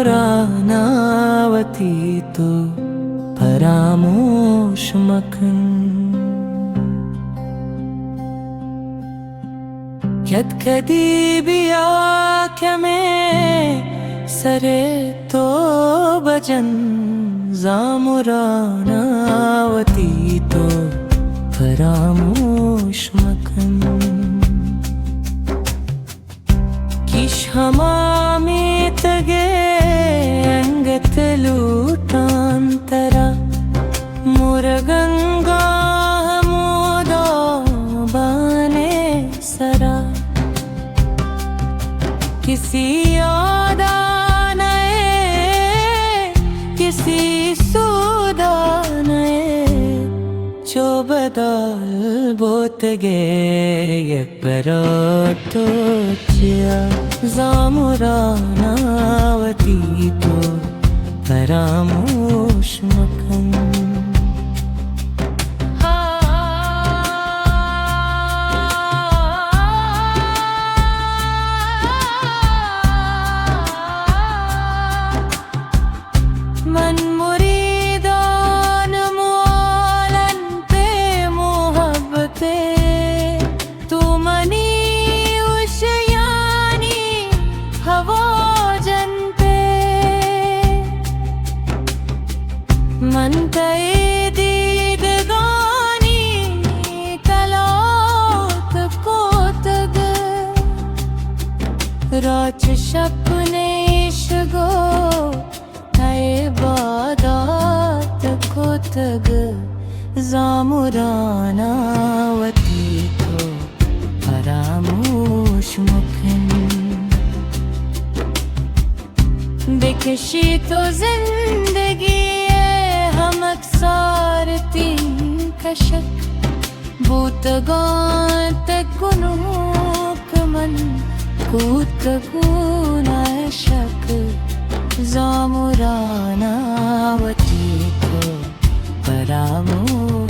जामुरानावती तो फरामोश मखन यत्कदी बिया क्या में सरे तो बजन जामुरानावती तो फरामोश मखन किश हमामी तगे अंगत लूटांतरा मुरगंगा मोदा बाने सरा किसी यादा नए किसी सूदा नए जो बदल बोत गे ये परोटो चिया जामुरानावती तो फरामोश मखन मन मुरीदान मोलन पे मोहब्बते तू मनी उशयानी हवाजन पे मन तय दीदगानी कलात कोतग राच शपने इश्गो बादात कोतग जामुरानावती तो फरामोश मखन बेकशी तो जिंदगी हम अक्सारती कशक बूतगात गुनूक मन कूत गुना शक जामुरानावती तो फरामोश